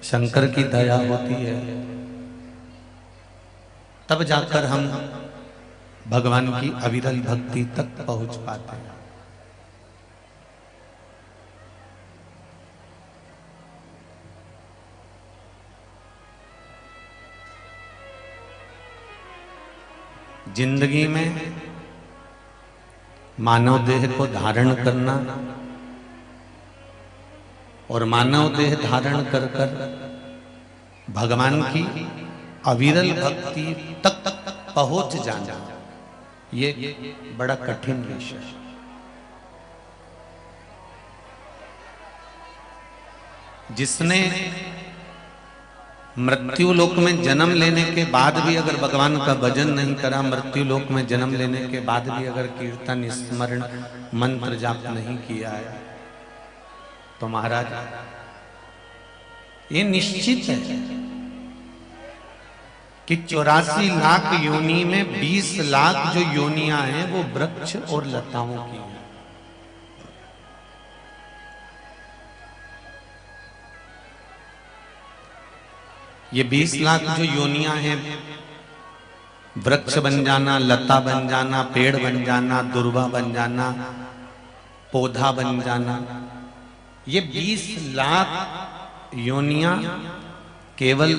शंकर की दया होती है, तब जाकर हम भगवान की अविरल भक्ति तक पहुंच पाते हैं। जिंदगी में मानव देह को धारण करना और मानव देह धारण कर कर भगवान की अविरल भक्ति तक पहुंच जाना, ये बड़ा कठिन विषय है। जिसने मृत्यु लोक में जन्म लेने के बाद भी अगर भगवान का भजन नहीं करा, मृत्यु लोक में जन्म लेने के बाद भी अगर कीर्तन स्मरण मंत्र जाप नहीं किया है, तो महाराज ये निश्चित है कि 84 लाख योनि में 20 लाख जो योनियां हैं वो वृक्ष और लताओं की हैं। ये 20 लाख जो योनियां हैं, वृक्ष बन जाना, लता बन जाना, पेड़ बन जाना, दुर्वा बन जाना, पौधा बन जाना, ये 20 लाख योनियां केवल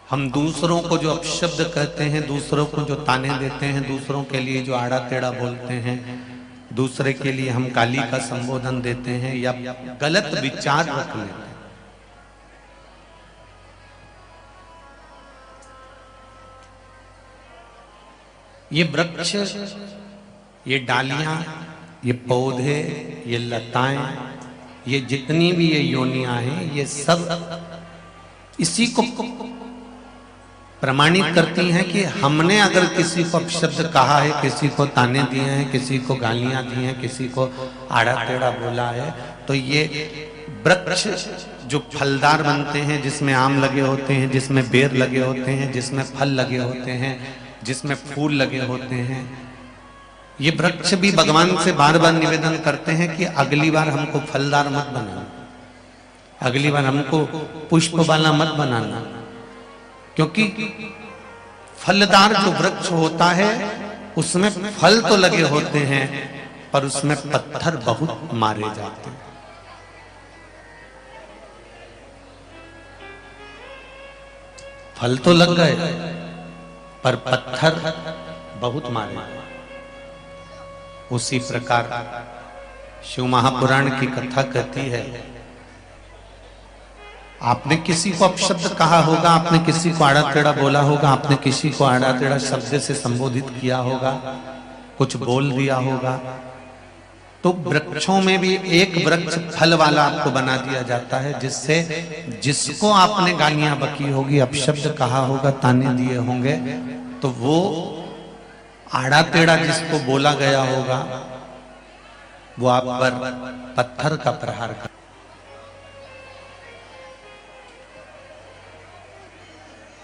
हम दूसरों को जो अपशब्द कहते हैं, दूसरों को जो ताने देते हैं, दूसरों के लिए जो आड़ा टेढ़ा बोलते हैं, दूसरे के लिए हम काली का संबोधन देते हैं या गलत विचार रख लेते हैं, ये वृक्ष, ये डालियां, ये पौधे, ये लताएं, ये जितनी भी ये योनियां हैं, ये सब इसी को प्रमाणित करती हैं कि हमने अगर किसी को अपशब्द कहा है, किसी को ताने दिए हैं, किसी को गालियां दी हैं, किसी को आड़ा टेढ़ा बोला है, तो ये वृक्ष जो फलदार बनते हैं, जिसमें आम लगे होते हैं, जिसमें बेर लगे होते हैं, जिसमें फल लगे होते हैं, जिसमें फूल लगे होते हैं, ये वृक्ष भी भगवान से बार बार निवेदन करते हैं कि अगली बार हमको फलदार मत बनाना, अगली बार हमको पुष्प वाला मत बनाना, क्योंकि फलदार जो वृक्ष होता है उसमें फल तो लगे होते हैं पर उसमें पत्थर बहुत मारे जाते हैं। फल तो लग गए पर पत्थर बहुत मारे। उसी प्रकार शिव महापुराण की कथा कहती है, आपने किसी को अपशब्द कहा होगा, आपने किसी को आड़ा टेढ़ा बोला होगा, आपने किसी को आड़ा टेढ़ा शब्द से संबोधित किया होगा, कुछ बोल दिया होगा, तो वृक्षों में भी एक वृक्ष फल वाला आपको बना दिया जाता है, जिससे जिसको आपने गालियां बकी होगी, अपशब्द कहा होगा, ताने दिए होंगे, तो वो आड़ा टेढ़ा जिसको बोला गया होगा वो आप पर पत्थर का प्रहार कर।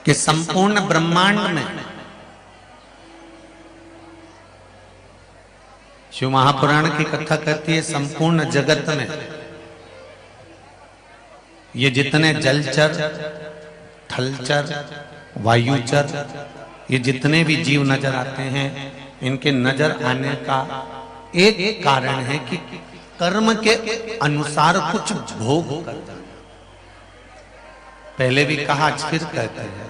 कि संपूर्ण ब्रह्मांड में शिव महापुराण की कथा कहती है, संपूर्ण जगत में ये जितने जलचर, थलचर, वायुचर, ये जितने भी जीव नजर आते हैं, इनके नजर आने का एक कारण है कि कर्म के अनुसार कुछ भोग करता है। पहले भी कहा, आज फिर कहते हैं,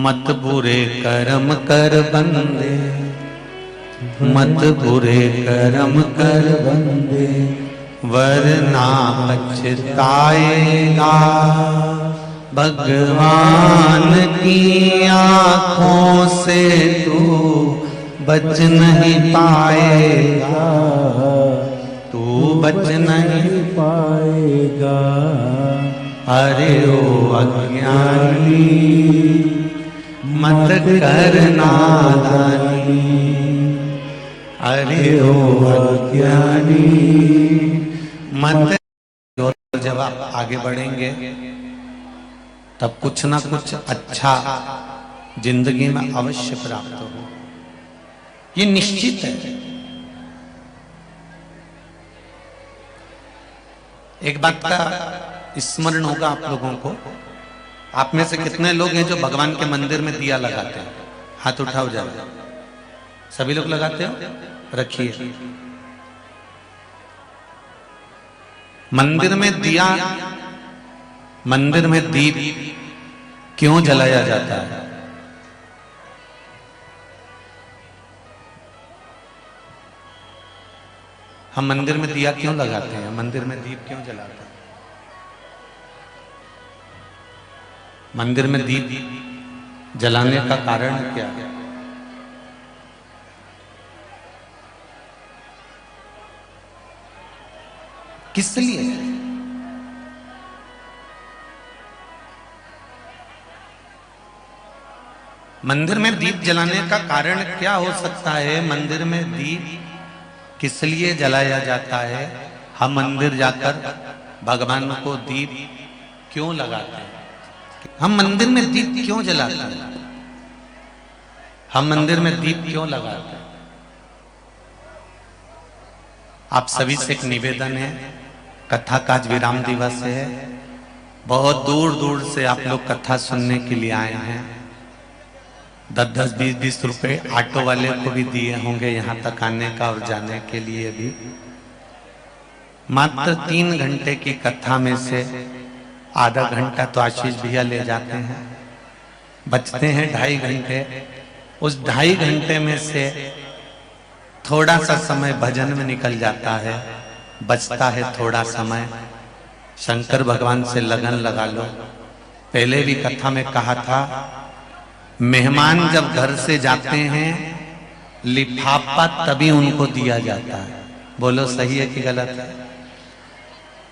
मत बुरे कर्म कर बंदे, मत बुरे कर्म कर बंदे, वरना पछताएगा, भगवान की आंखों से तू बच नहीं पाएगा, तू बच नहीं पाएगा। अरे ओ अज्ञानी मत कर नादानी, अरे ओ अज्ञानी मत। जब आप आगे बढ़ेंगे तब कुछ ना कुछ अच्छा जिंदगी में अवश्य प्राप्त हो, ये निश्चित है। एक बात का स्मरण होगा आप लोगों को, आप में से कितने लोग हैं जो भगवान के मंदिर में दिया लगाते हैं? हाथ उठाओ जरा। सभी लोग लगाते हो? रखिए। मंदिर में दिया, मंदिर में दीप क्यों जलाया जाता है? हम मंदिर में दिया क्यों लगाते हैं? मंदिर में दीप क्यों जलाते हैं? मंदिर में दीप जलाने का कारण क्या है? किस लिए? मंदिर में दीप जलाने का कारण क्या हो सकता है? मंदिर में दीप किस लिए जलाया जाता है? हम मंदिर जाकर भगवान को दीप क्यों लगाते हैं? हम मंदिर में दीप क्यों जलाते हैं? हम मंदिर में दीप क्यों लगाते हैं? आप सभी से एक निवेदन है, कथा का आज विराम दिवस है, बहुत दूर दूर से आप लोग कथा सुनने के लिए आए हैं। 10-10, 20-20 रुपए ऑटो वाले को भी दिए होंगे यहाँ तक आने का और जाने के लिए भी। मात्र 3 घंटे की कथा में से आधा घंटा तो आशीष भैया ले जाते हैं, बचते हैं 2.5 घंटे। उस 2.5 घंटे में से थोड़ा सा समय भजन में निकल जाता है, बचता है थोड़ा समय। शंकर भगवान से लगन लगा लो। पहले भी कथा में कहा था, मेहमान जब घर से जाते हैं लिफाफा तभी उनको दिया जाता है। बोलो सही है कि गलत है?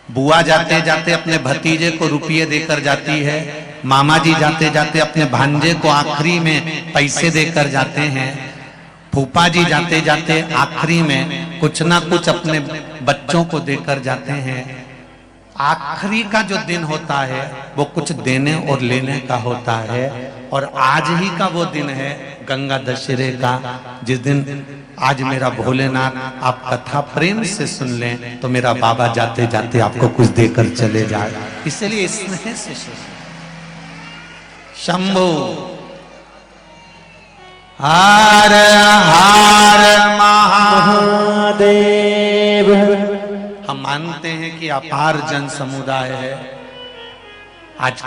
बुआ जाते जाते अपने भतीजे को रुपये देकर जाती है, मामा जी जाते जाते अपने भांजे को आखिरी में पैसे देकर जाते हैं, फूफा जी जाते जाते आखिरी में कुछ ना कुछ अपने बच्चों को देकर जाते हैं। आखिरी का जो दिन होता है वो कुछ देने और लेने का होता है। और आज ही का वो दिन है गंगा दशहरे का, जिस दिन आज मेरा भोलेनाथ आप कथा प्रेम से सुन लें तो मेरा बाबा जाते जाते आपको कुछ देकर चले जाए। इसलिए स्नेह से शंभो हर हर महादेव। हम मानते हैं कि अपार जन समुदाय है। आज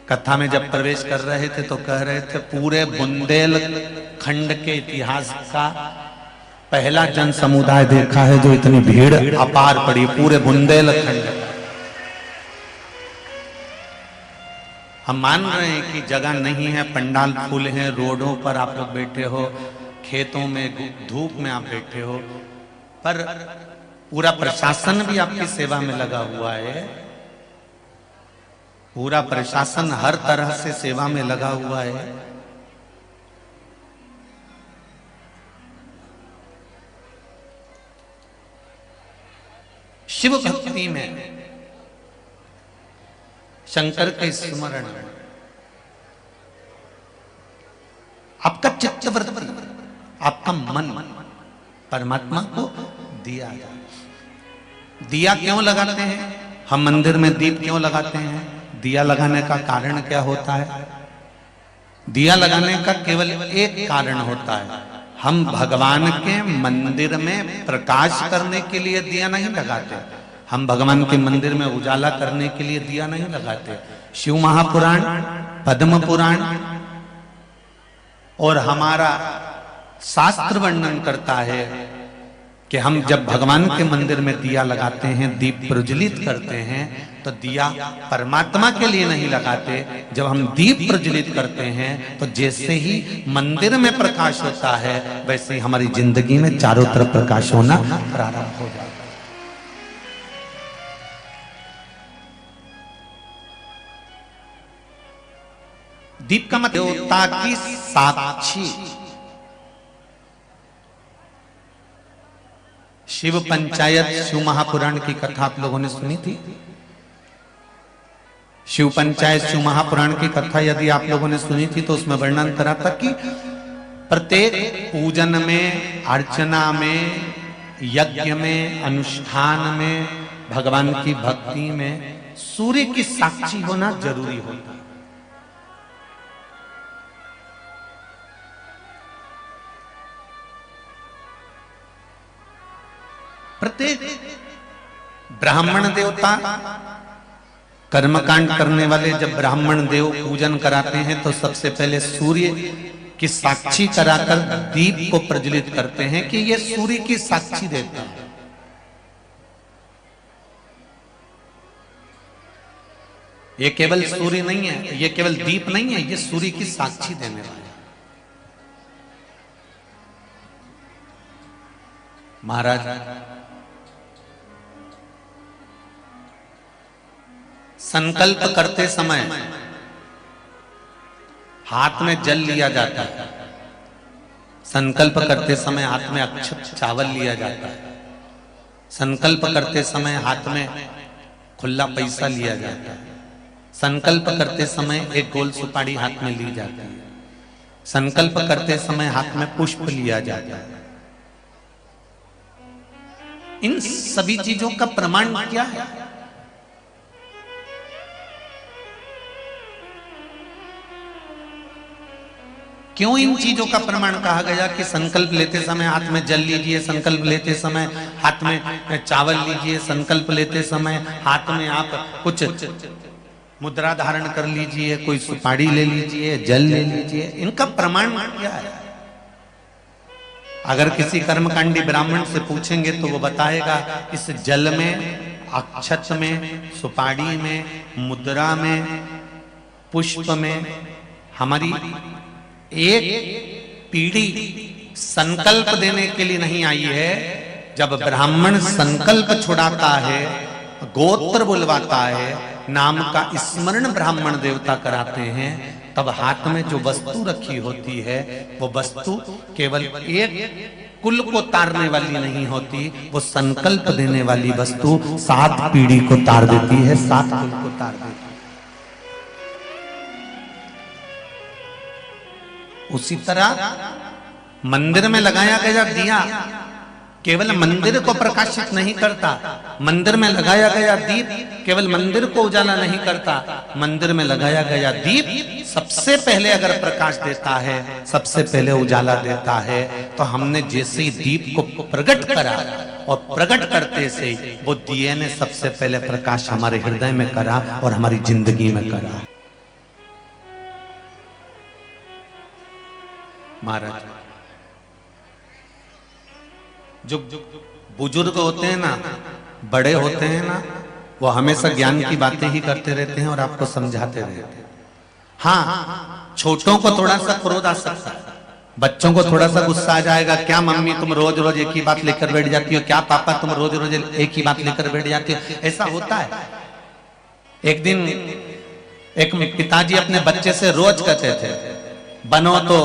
कथा में जब प्रवेश कर रहे थे तो कह रहे थे पूरे बुंदेलखंड के इतिहास का पहला जन समुदाय देखा है जो इतनी भीड़ अपार पड़ी पूरे बुंदेलखंड। हम मान रहे हैं कि जगह नहीं है, पंडाल फूल हैं, रोडों पर आप लोग बैठे हो, खेतों में धूप में आप बैठे हो, पर पूरा प्रशासन भी आपकी सेवा में लगा हुआ है। पूरा प्रशासन हर तरह से सेवा में लगा हुआ है। शिव भक्ति में शंकर के स्मरण, आपका चित्तवृत्ति, आपका मन परमात्मा को दिया जाए। दिया क्यों लगाते हैं? हम मंदिर में दीप क्यों लगाते हैं? दिया लगाने का कारण क्या होता है? दिया लगाने का केवल एक कारण होता है, हम भगवान के मंदिर में प्रकाश करने के लिए दिया नहीं लगाते। हम भगवान के मंदिर में उजाला करने के लिए दिया नहीं लगाते। शिव महापुराण, पद्म पुराण और हमारा शास्त्र वर्णन करता है कि हम जब भगवान के मंदिर में दिया लगाते हैं, दीप प्रज्वलित करते हैं, तो दिया परमात्मा के लिए नहीं लगाते। जब हम दीप प्रज्वलित करते हैं तो जैसे ही मंदिर में प्रकाश होता है वैसे ही हमारी जिंदगी में चारों तरफ प्रकाश होना प्रारंभ हो जाता है। दीप का मतलब देवता की साक्षी। शिव पंचायत, शिव महापुराण की कथा आप लोगों ने सुनी थी। शिव पंचायत, शिव महापुराण की कथा यदि आप लोगों ने सुनी थी तो उसमें वर्णन करा था कि प्रत्येक पूजन में, अर्चना में, यज्ञ में, अनुष्ठान में भगवान की भक्ति में सूर्य की साक्षी होना जरूरी होता है। प्रत्येक ब्राह्मण देवता कर्मकांड करने वाले जब ब्राह्मण देव पूजन कराते हैं तो सबसे पहले सूर्य की साक्षी कराकर दीप को प्रज्वलित करते हैं कि ये सूर्य की साक्षी देता है। ये केवल सूर्य नहीं है, ये केवल दीप नहीं है, ये सूर्य की साक्षी देने वाला है। महाराज संकल्प करते समय हाथ में जल लिया जाता है, संकल्प करते समय हाथ में अक्षत चावल लिया जाता है, संकल्प करते समय हाथ में खुला पैसा लिया जाता है, संकल्प करते समय एक गोल सुपारी हाथ में ली जाती है, संकल्प करते समय हाथ में पुष्प लिया जाता है। इन सभी चीजों का प्रमाण क्या है? क्यों इन चीजों का प्रमाण कहा गया कि संकल्प लेते समय हाथ में जल लीजिए, संकल्प लेते समय हाथ में चावल लीजिए, संकल्प लेते समय हाथ में आप कुछ मुद्रा धारण कर लीजिए, कोई सुपारी ले लीजिए, जल ले लीजिए। इनका प्रमाण क्या है? अगर किसी कर्मकांडी ब्राह्मण से पूछेंगे तो वो बताएगा इस जल में, अक्षत में, सुपारी में, मुद्रा में, पुष्प में हमारी एक पीढ़ी संकल्प देने के लिए नहीं आई है। जब ब्राह्मण संकल्प छुड़ाता है, गोत्र बुलवाता है, नाम का स्मरण ब्राह्मण देवता कराते हैं, तब हाथ में जो वस्तु रखी होती है वो वस्तु केवल एक कुल को तारने वाली नहीं होती, वो संकल्प देने वाली वस्तु 7 पीढ़ी को तार देती है, 7 कुल को तार देती है। उसी तरह मंदिर में लगाया गया दिया केवल मंदिर को प्रकाशित नहीं करता, मंदिर में लगाया गया दीप केवल मंदिर को उजाला नहीं करता, मंदिर में लगाया गया दीप सबसे पहले अगर प्रकाश देता है, सबसे पहले उजाला देता है। तो हमने जैसे ही दीप को प्रकट करा और प्रकट करते से वो दिए ने सबसे पहले प्रकाश हमारे हृदय में करा और हमारी जिंदगी में करा। महाराज जो बुजुर्ग होते हैं ना, बड़े होते हैं ना, वो हमेशा ज्ञान की बातें ही करते रहते हैं और आपको समझाते रहते हैं। हाँ, छोटों को थोड़ा सा क्रोध आ सकता है, बच्चों को थोड़ा सा गुस्सा आ जाएगा, क्या मम्मी तुम रोज रोज एक ही बात लेकर बैठ जाती हो, क्या पापा तुम रोज रोज एक ही बात लेकर बैठ जाती हो, ऐसा होता है। एक दिन एक पिताजी अपने बच्चे से रोज कहते थे, बनो तो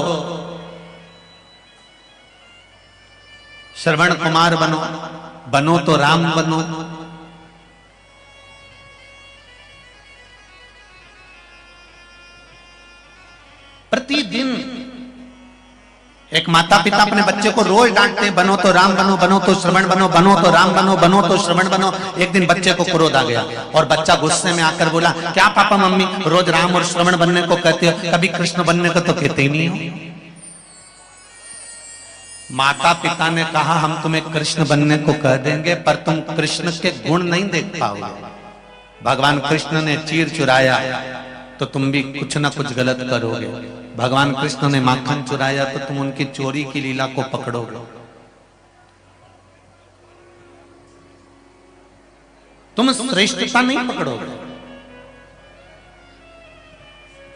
श्रवण कुमार बनो, बनो तो राम बनो। प्रतिदिन एक माता पिता अपने बच्चे को रोज डांटते हैं, बनो तो राम बनो, बनो तो श्रवण बनो, बनो तो राम बनो, बनो तो श्रवण बनो। एक दिन बच्चे को क्रोध आ गया और बच्चा गुस्से में आकर बोला, क्या पापा मम्मी रोज राम और श्रवण बनने को कहते हो, कभी कृष्ण बनने को तो कहते ही नहीं हो। माता पिता ने कहा, हम तुम्हें कृष्ण बनने को कह देंगे पर तुम कृष्ण के गुण नहीं देख पाओगे। भगवान कृष्ण ने चीर चुराया तो तुम भी कुछ ना कुछ गलत करोगे, भगवान कृष्ण ने माखन चुराया तो तुम उनकी चोरी की लीला को पकड़ोगे। तुम श्रेष्ठता नहीं पकड़ोगे।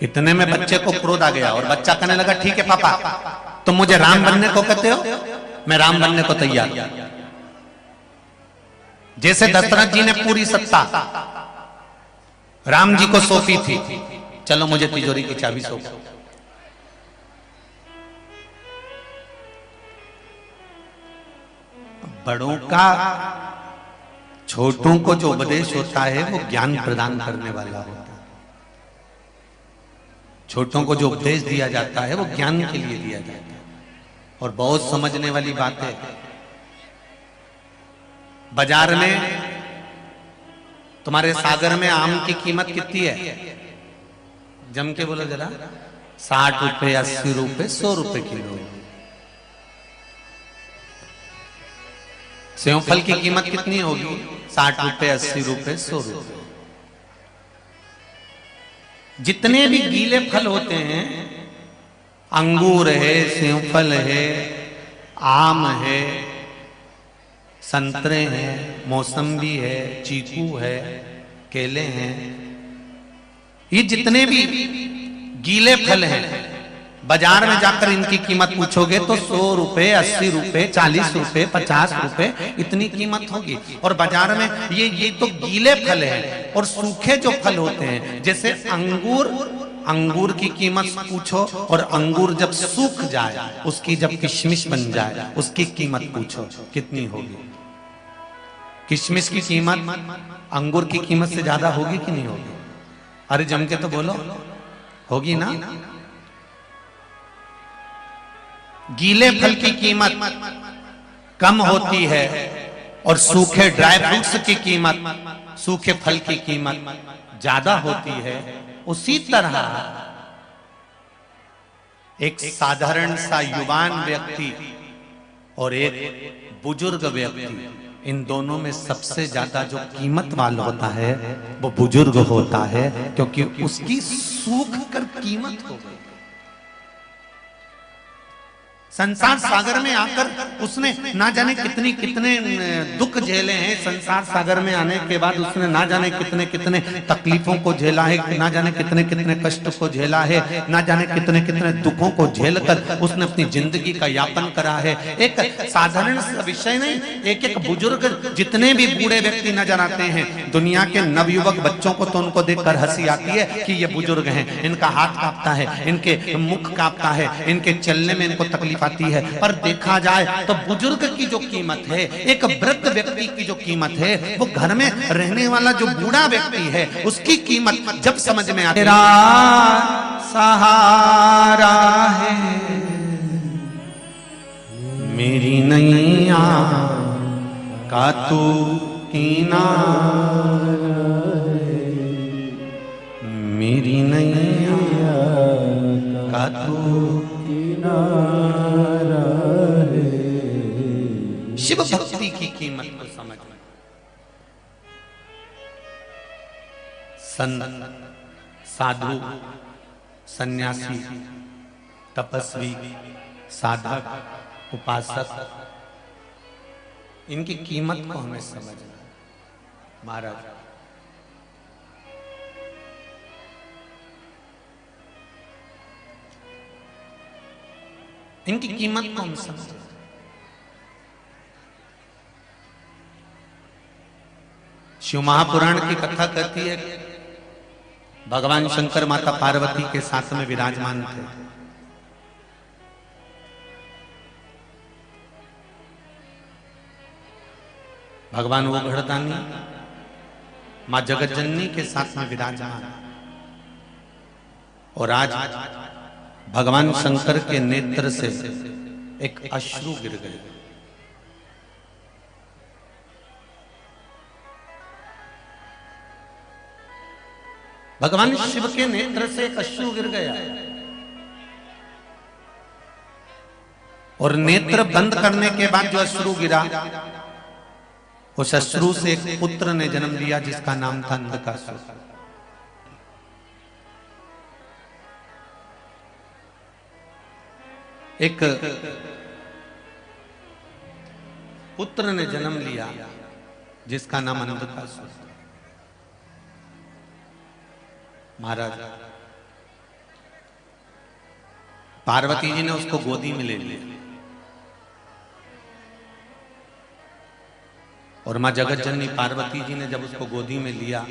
इतने में बच्चे को क्रोध आ गया और बच्चा कहने लगा, ठीक है पापा, तुम मुझे राम बनने को कहते हो, मैं राम बनने को तैयार। जैसे दशरथ जी ने पूरी सत्ता राम जी को सौंपी थी, चलो मुझे तिजोरी की चाबी सौंपो। बड़ों का छोटों को जो उपदेश होता है वो ज्ञान प्रदान करने वाला होता है। छोटों को जो उपदेश दिया जाता है वो ज्ञान के लिए दिया जाता है। और बहुत समझने वाली बात है, बाजार में तुम्हारे सागर में आम की कीमत कितनी है? जम के बोलो जरा। 60 रुपए, 80 रुपए, 100 रुपए किलो। सेवफल की कीमत कितनी होगी? 60 रुपए, 80 रुपए, 100 रुपए। जितने भी गीले फल होते हैं, अंगूर है, सेवफल है, आम है, संतरे हैं, मौसम्बी है, चीकू है, केले हैं, ये जितने भी गीले फल हैं, बाजार में जाकर इनकी कीमत पूछोगे तो 100 रुपए, 80 रुपए, 40 रुपए, 50 रुपए इतनी कीमत होगी। और बाजार में ये तो गीले फल हैं। और सूखे जो फल होते हैं, जैसे अंगूर की कीमत पूछो, और अंगूर जब सूख जाए, उसकी जब किशमिश बन जाए, उसकी कीमत पूछो कितनी होगी। किशमिश की कीमत अंगूर की कीमत से ज्यादा होगी कि नहीं होगी? अरे जम के तो बोलो, होगी ना। गीले फल की कीमत कम होती है और सूखे ड्राई फ्रूट्स की कीमत, सूखे फल की कीमत ज्यादा होती है। उसी तरह एक साधारण सा युवान व्यक्ति और एक बुजुर्ग व्यक्ति, इन दोनों में सबसे ज्यादा जो कीमत वाला होता है वो बुजुर्ग होता है, क्योंकि उसकी सूख कर कीमत हो गई। संसार सागर में आकर उसने ना जाने कितने दुख झेले हैं। संसार सागर में आने के बाद उसने ना जाने कितने तकलीफों को झेला है, ना जाने कितने कष्ट को झेला है, ना जाने कितने दुखों को झेलकर उसने अपनी जिंदगी का यापन करा है। एक साधारण विषय नहीं, एक बुजुर्ग, जितने भी बूढ़े व्यक्ति नजर आते हैं दुनिया के नवयुवक बच्चों को, तो उनको देखकर हंसी आती है कि ये बुजुर्ग हैं, इनका हाथ कांपता है, इनके मुख कांपता है, इनके चलने में इनको तकलीफ आती है। पर देखा जाए तो बुजुर्ग की जो कीमत है, एक वृद्ध व्यक्ति की जो कीमत है, वो घर में रहने वाला जो बूढ़ा व्यक्ति है, उसकी कीमत जब समझ में आती है। तेरा सहारा है मेरी नैया का तू किनारा है, मेरी नैया का तू शिव भक्ति की कीमत को समझ में। संत, साधु, सन्यासी, तपस्वी, साधक, उपासक, इनकी कीमत को हमें समझना है। महाराज इनकी कीमत को हम समझें। शिव महापुराण की कथा कहती है, भगवान शंकर माता पार्वती के साथ में विराजमान थे। भगवान वो घड़दानी मां जगतजननी के साथ में विराजमान, और आज भगवान शंकर के नेत्र से एक अश्रु गिर गए। भगवान शिव के नेत्र से एक अश्रु गिर गया, और नेत्र बंद करने के बाद जो अश्रु गिरा, उस अश्रु से एक पुत्र ने जन्म लिया जिसका नाम था अंधकासुर। एक पुत्र ने जन्म लिया जिसका नाम अंधकासुर। महाराज पार्वती जी ने उसको गोदी में ले लिया, और मां जगत जननी पार्वती जी ने जब उसको गोदी में लिया,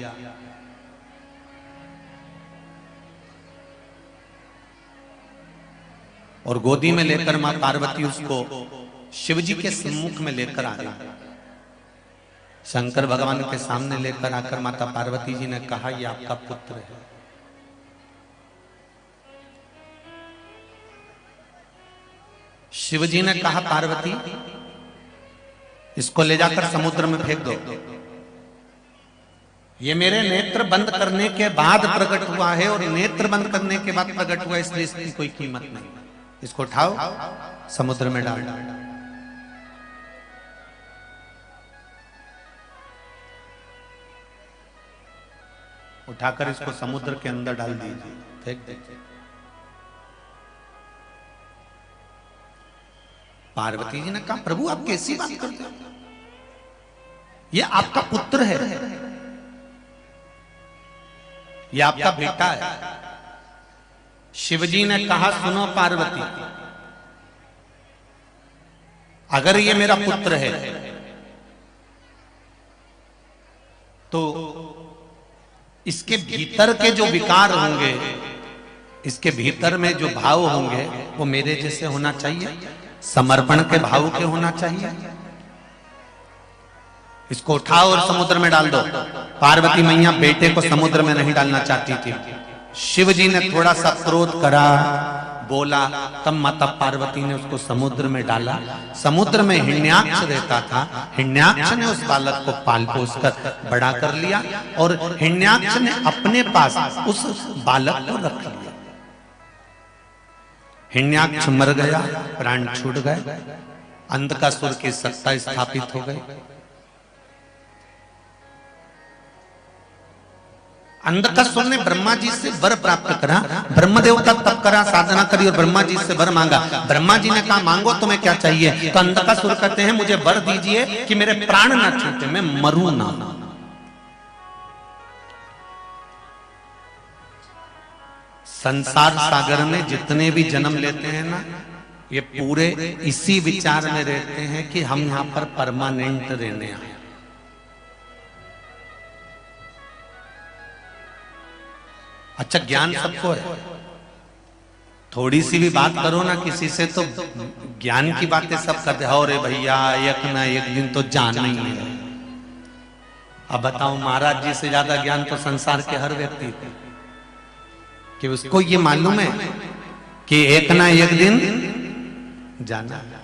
और गोदी में लेकर मां पार्वती उसको शिवजी के सम्मुख में लेकर आ गई। शंकर भगवान के सामने लेकर आकर माता पार्वती जी ने कहा, यह आपका पुत्र है। शिवजी ने कहा, पार्वती इसको ले जाकर समुद्र में फेंक दो, ये मेरे नेत्र बंद करने के बाद प्रकट हुआ है और नेत्र बंद करने के बाद प्रकट हुआ, इसलिए इसकी कोई कीमत नहीं। इसको उठाओ, समुद्र में डाल। उठाकर इसको समुद्र के अंदर डाल दीजिए, फेंक दीजिए। पार्वती जी ने कहा, प्रभु आप कैसी बात करते हो, ये आपका पुत्र है, ये आपका बेटा है। शिवजी ने कहा, सुनो पार्वती, अगर ये मेरा पुत्र है तो इसके भीतर के जो विकार होंगे, इसके भीतर में जो भाव होंगे वो मेरे जैसे होना चाहिए, समर्पण के भाव के होना चाहिए। इसको उठाओ और समुद्र में डाल दो। पार्वती मैया बेटे को समुद्र में नहीं डालना चाहती थी। शिव जी ने थोड़ा सा क्रोध करा, बोला, तब माता पार्वती ने उसको समुद्र में डाला। समुद्र में हिरण्याक्ष रहता था, हिरण्याक्ष ने उस बालक को पाल पोस कर बड़ा कर लिया और हिरण्याक्ष ने अपने पास उस बालक को रख लिया। हिरण्याक्ष मर गया, प्राण छूट गए, अंधकासुर की सत्ता स्थापित हो गई। अंधकासुर ने ब्रह्मा जी से वर प्राप्त करा, ब्रह्मदेव का तप करा, साधना करी और ब्रह्मा जी से वर मांगा। ब्रह्मा जी ने कहा, मांगो तुम्हें क्या चाहिए? तो अंधकासुर कहते हैं, मुझे वर दीजिए कि मेरे प्राण ना छूटे, मैं मरूं ना। संसार सागर में जितने भी जन्म लेते हैं ना, ये पूरे इसी विचार में रहते हैं कि हम यहां पर परमानेंट रहने आए। अच्छा, ज्ञान सबको है, थोड़ी सी भी बात करो ना किसी से तो ज्ञान की बातें सब करते हो, रे भैया एक ना एक दिन तो जाना ही है। अब बताओ, महाराज जी से ज्यादा ज्ञान तो संसार के हर व्यक्ति को, कि उसको ये मालूम है कि एक ना एक दिन जाना है।